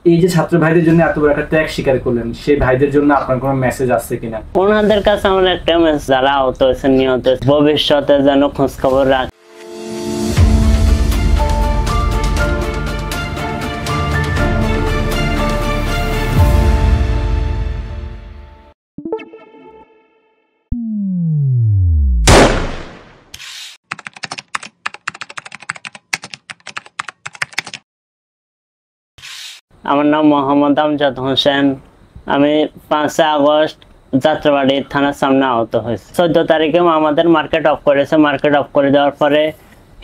এই যে ছাত্র ভাইদের জন্য এত বড় একটা ত্যাগ স্বীকার করলেন, সেই ভাইদের জন্য আপনার কোনো মেসেজ আছে কিনা? ওনাদের কাছে আমার একটা মেসেজ, যারা আহত হয়েছে নিহত ভবিষ্যতে যেন খোঁজ খবর রাখে। আমার নাম মোহাম্মদ আমজাদ হোসেন। আমি 5 আগস্ট যাত্রাবাড়ি থানার সামনে আহত হয়েছি। 14 তারিখে আমাদের মার্কেট অফ করেছে। মার্কেট অফ করে দেওয়ার পরে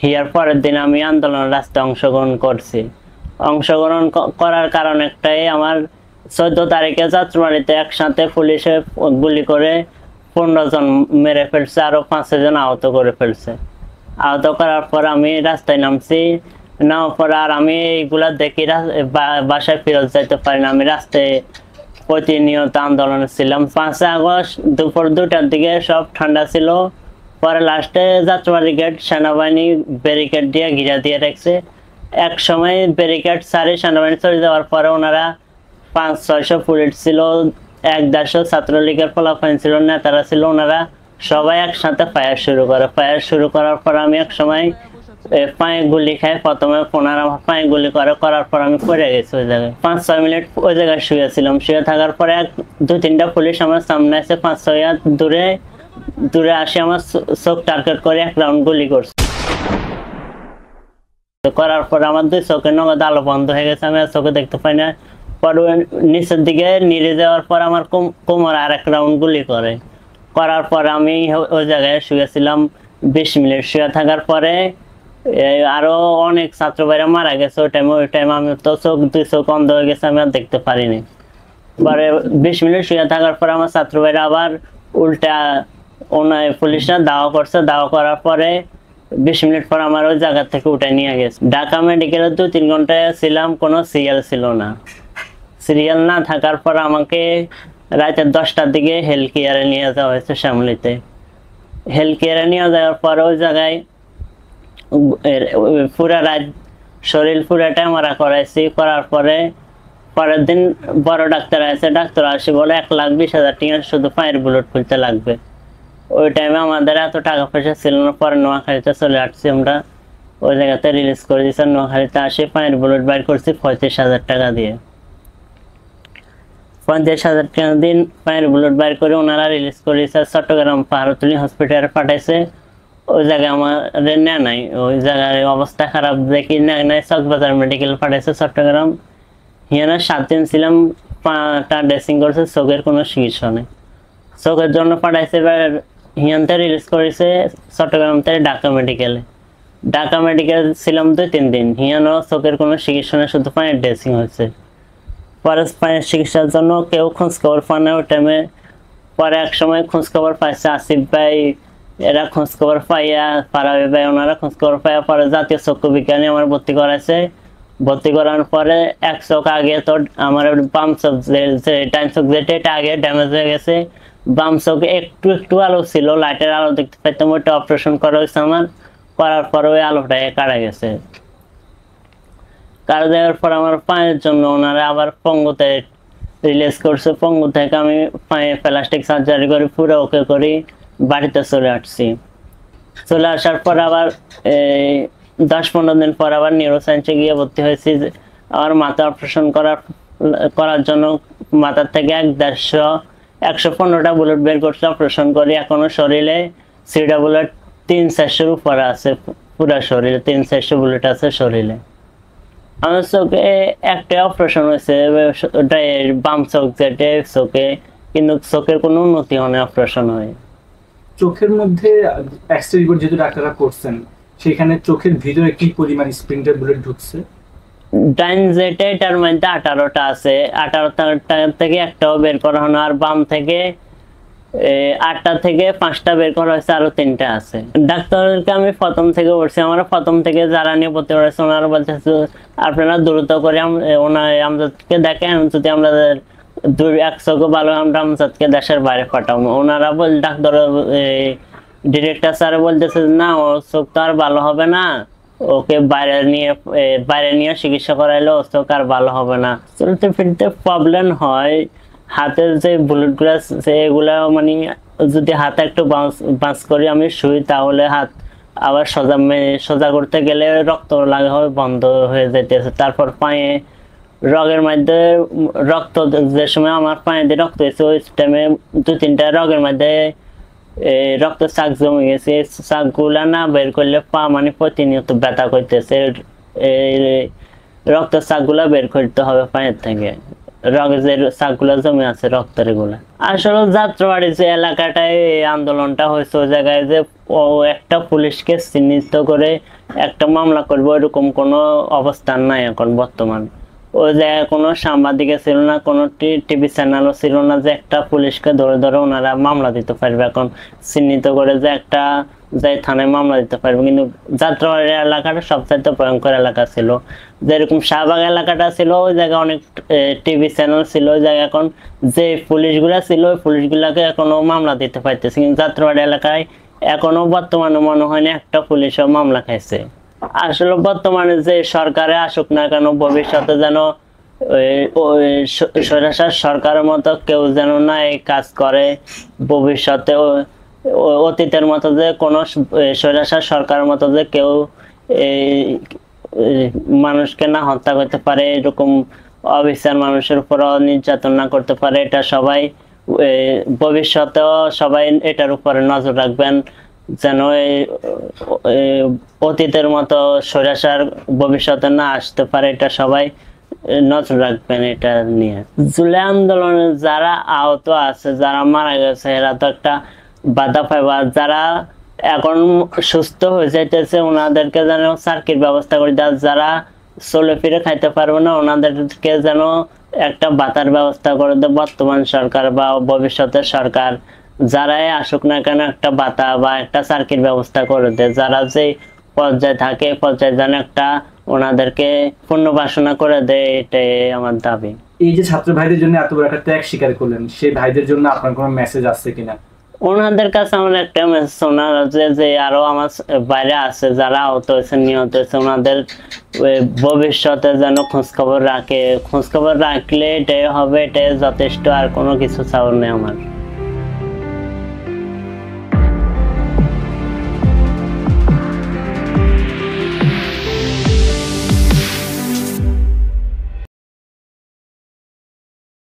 হিয়ার পরের দিন আমি আন্দোলন রাস্তায় অংশগ্রহণ করছি। অংশগ্রহণ করার কারণ একটাই, আমার 14 তারিখে যাত্রাবাড়িতে একসাথে পুলিশে গুলি করে 15 জন মেরে ফেলছে, আরো 5 জন আহত করে ফেলছে। আহত করার পর আমি রাস্তায় নামছি। নামার পর আর আমি এইগুলা দেখি বাসায় ফেরত যাইতে পারি না। আমি রাস্তায় প্রতিনিয়ত আন্দোলনে ছিলাম। 5 আগস্ট দুপুর 2টার দিকে সব ঠান্ডা ছিল। পরে লাস্টে যাত্রাবাড়ি গেট সেনাবাহিনী ব্যারিকেড দিয়ে ঘিরা দিয়ে রাখছে। এক সময় ব্যারিকেড সারি সেনাবাহিনী চলে যাওয়ার পরে ওনারা 500-600 পুলিশ ছিল, 1-150 ছাত্রলীগের ফলাফল ছিল, নেতারা ছিল, ওনারা সবাই একসাথে ফায়ার শুরু করে। ফায়ার শুরু করার পর আমি এক সময় পায়ে গুলি খাই। প্রথমে ওনারা পায়ে গুলি করার পর আমি পড়ে গেছি ওই জায়গায়। 5-6 মিনিট ওই জায়গায় শুয়েছিলাম। শুয়ে থাকার পরে 2-3টা পুলিশ আমার সামনে এসে 5-6 হাত দূরে আসে আমার চোখ টার্গেট করে 1 রাউন্ড গুলি করছে। করার পর আমার 2 চোখের নগদ আলো বন্ধ হয়ে গেছে, আমি আর চোখে দেখতে পাই না। পরে নিচের দিকে নিড়ে যাওয়ার পর আমার কোমর আর 1 রাউন্ড গুলি করার পর আমি ওই জায়গায় শুয়েছিলাম 20 মিনিট। শুয়ে থাকার পরে আরো অনেক ছাত্র ভাইরা মারা গেছে। ওই টাইম আমি তো 2 চোখ অন্ধ হয়ে গেছে, আমি আর দেখতে পারিনি। পরে 20 মিনিট শুয়ে থাকার পর আমার ছাত্র ভাইরা আবার উল্টা পুলিশরা দাওয়া করছে। দাওয়া করার পরে 20 মিনিট পর আমার ওই জায়গা থেকে উঠে নিয়ে গেছে। ঢাকা মেডিকেলে 2-3 ঘন্টা ছিলাম, কোনো সিরিয়াল ছিল না। সিরিয়াল না থাকার পর আমাকে রাতে 10টার দিকে হেলথ কেয়ারে নিয়ে যাওয়া হয়েছে শ্যামলীতে। হেলথ কেয়ারে নিয়ে যাওয়ার পর ওই জায়গায় পুরা রাত শরীর পুরাটা মারা করাইছি। করার পরে পরের দিন বড় ডাক্তার আছে, ডাক্তার আসে বলে 1,20,000 টাকা শুধু পায়ের বুলেট খুলতে লাগবে। ওই টাইমে আমাদের এত টাকা পয়সা ছিল না। পরে নোয়াখালীতে চলে আসছি আমরা, ওই জায়গাতে রিলিজ করে দিয়েছে। নোয়াখালীতে আসে পায়ের বুলেট বাইর করছি 35,000 টাকা দিয়ে। 50,000 টাকা দিন পায়ের বুলেট বাইর করে ওনারা রিলিজ করে দিয়েছে। চট্টগ্রাম পাহাড়তলী হসপিটালে পাঠাইছে। ওই জায়গায় আমাদের নেয় নাই, ওই জায়গায় অবস্থা খারাপ দেখি নাই। চকবাজার মেডিকেল পাঠাইছে চট্টগ্রাম। হিয়ানা 7 দিন ছিলাম, 5টা ড্রেসিং করছে, চোখের কোনো চিকিৎসা নেই। চোখের জন্য পাঠাইছে। এবার হিয়ানতে রিলিজ করেছে চট্টগ্রাম থেকে ঢাকা মেডিকেলে। ঢাকা মেডিকেল ছিলাম 2-3 দিন। হিয়ানো চোখের কোনো চিকিৎসা নেই, শুধু পায়ের ড্রেসিং হয়েছে। পরে পায়ের চিকিৎসার জন্য কেউ খোঁজ খবর পায় না ওই টাইমে। পরে এক সময় খোঁজ খবর পাইছে আসিফ ভাই, এরা খোঁজ খবর পাইয়া, ফারাবি ভাই, ওনারা খোঁজ খবর পাইয়া পরে জাতীয় চক্ষু বিজ্ঞানী আমার ভর্তি করাইছে। ভর্তি করার পরে 1 চোখ আগে তো আমার বাম চোখ ডান চোখ যেটা আগে ড্যামেজ হয়ে গেছে। বাম চোখে একটু আলো ছিল, লাইটের আলো দেখতে পাইতাম। ওইটা অপারেশন করা হয়েছে আমার। করার পরে ওই আলোটা কাটা গেছে। কাটা দেওয়ার পর আমার পায়ের জন্য ওনারা আবার পঙ্গুতে রিলিজ করছে। পঙ্গু থেকে আমি পায়ে প্লাস্টিক সার্জারি করে পুরো ওকে করি বাড়িতে চলে আসছি। চলে আসার পর আবার 10-15 দিন পর আবার নিউরোসায়েন্সে গিয়ে ভর্তি হয়েছি। আমার মাথা অপারেশন করার জন্য মাথার থেকে 115টা বুলেট বের করছে, অপারেশন করি। এখনো শরীরে সিডা বুলেট 300-400 উপরে আছে, পুরো শরীরে 300-400 বুলেট আছে শরীরে। আমার চোখে একটা অপারেশন হয়েছে, বাম চোখ যেটা চোখে, কিন্তু চোখের কোনো উন্নতি হয় না অপারেশন হয়ে। চোখের মধ্যে এক্স-রে রিপোর্ট যেহেতু ডাক্তাররা করছেন, সেখানে চোখের ভিতরে কি পরিমাণ স্প্লিন্টার বুলেট ঢুকছে? ডাইন যেটা এটার মধ্যে 18টা আছে, 18টা থেকে একটাও বের করা হয় না। আর বাম থেকে 8টা থেকে 5টা বের করা হয়েছে, আরো 3টা আছে। ডাক্তারকে আমি প্রথম থেকে বলছি, আমার প্রথম থেকে যারা নিয়ে ভর্তি করেছে ওনারা বলতেছে আপনারা দ্রুত করে আমজাদকে দেখেন, যদি আমাদের 1 চোখও ভালো আমরা আমজাদকে দেশের বাইরে পাঠাবো। ওনারা ডাক্তার ডিরেক্টর স্যার বলতেছে না, ওর চোখ তো আর ভালো হবে না, ওকে বাইরে নিয়ে চিকিৎসা করাইলে ও চোখ আর ভালো হবে না। চলতে ফিরতে প্রবলেম হয়। হাতের যে বুলেট গুলা এগুলা মানে যদি হাতে একটু বাঁচ করি আমি শুই, তাহলে হাত আবার সোজা করতে গেলে রক্ত লাগা হয় বন্ধ হয়ে যাইতেছে। তারপর পায়ে রগের মধ্যে রক্ত, যে সময় আমার পায়ে দিয়ে রক্ত হয়েছে ওই টাইমে 2-3টা রগের মধ্যে রক্ত চাক জমে গেছে। চাক গুলা না বের করলে পা মানে প্রতিনিয়ত ব্যথা করতেছে। রক্ত চাক গুলা বের করতে হবে পায়ের থেকে, রগের যে চাক গুলা জমে আছে রক্তের গুলা। আসলে যাত্রাবাড়ি যে এলাকাটায় এই আন্দোলনটা হয়েছে, ওই জায়গায় যে একটা পুলিশকে চিহ্নিত করে একটা মামলা করবে ওইরকম কোনো অবস্থান নাই এখন বর্তমান। ওই জায়গায় কোনো সাংবাদিক ছিল না, কোনো টিভি চ্যানেলও ছিল না যে একটা পুলিশকে ধরে ধরে ওনারা মামলা দিতে পারবে এখন চিহ্নিত করে যে একটা যাই থানায় মামলা দিতে পারবে। কিন্তু যাত্রাবাড়ি এলাকাটা সবচাইতে ভয়ঙ্কর এলাকা ছিল। যেরকম শাহবাগ এলাকাটা ছিল ওই জায়গায় অনেক টিভি চ্যানেল ছিল, ওই জায়গায় এখন যে পুলিশগুলা ছিল ওই পুলিশগুলাকে এখনো মামলা দিতে পারতেছে। কিন্তু যাত্রাবাড়ি এলাকায় এখনো বর্তমানে মনে হয় না একটা পুলিশও মামলা খাইছে। আসলে বর্তমানে যে সরকারে আসুক না কেন, ভবিষ্যতে যেন স্বৈরাচার সরকারের মতো কেউ যেন না এই কাজ করে। ভবিষ্যতে অতীতের মতো যে কোনো স্বৈরাচার সরকারের মতো যে কেউ মানুষকে না হত্যা করতে পারে, এরকম অবিচার মানুষের উপর নির্যাতন না করতে পারে, এটা সবাই ভবিষ্যতেও সবাই এটার উপরে নজর রাখবেন যেন অতীতের মতো স্বৈরাচার ভবিষ্যতে না আসতে পারে, এটা সবাই নজর রাখবেন এটা নিয়ে। জুলাই আন্দোলনে যারা আহত আছে, যারা মারা গেছে, এরা তো একটা বাধা পাইবা। যারা এখন সুস্থ হয়ে যাইতেছে ওনাদেরকে যেন চাকরির ব্যবস্থা করে দেয়, যারা চলে ফিরে খাইতে পারবে না ওনাদেরকে যেন একটা ভাতার ব্যবস্থা করে দেয় বর্তমান সরকার বা ভবিষ্যতের সরকার। যারাই আসুক না কেন একটা ভাতা বা একটা চাকরির ব্যবস্থা করে দেয়। যারা যে পর্যায়ে থাকে পর্যায়ে যেন একটা ওনাদেরকে পুনর্বাসনা করে দেয়, এটাই আমার দাবি। এই যে ছাত্র ভাইদের জন্য এত বড় একটা ত্যাগ স্বীকার করলেন, সেই ভাইদের জন্য আপনার কোনো মেসেজ আছে কিনা? ওনাদের কাছে আমার একটা মেসেজ, ওনারা যে আরো আমার বাইরে আছে যারা আহত হয়েছে নিহত হয়েছে, ওনাদের ভবিষ্যতে যেন খোঁজখবর রাখে। খোঁজখবর রাখলে এটাই হবে, এটাই যথেষ্ট, আর কোনো কিছু চাওয়ার নেই আমার।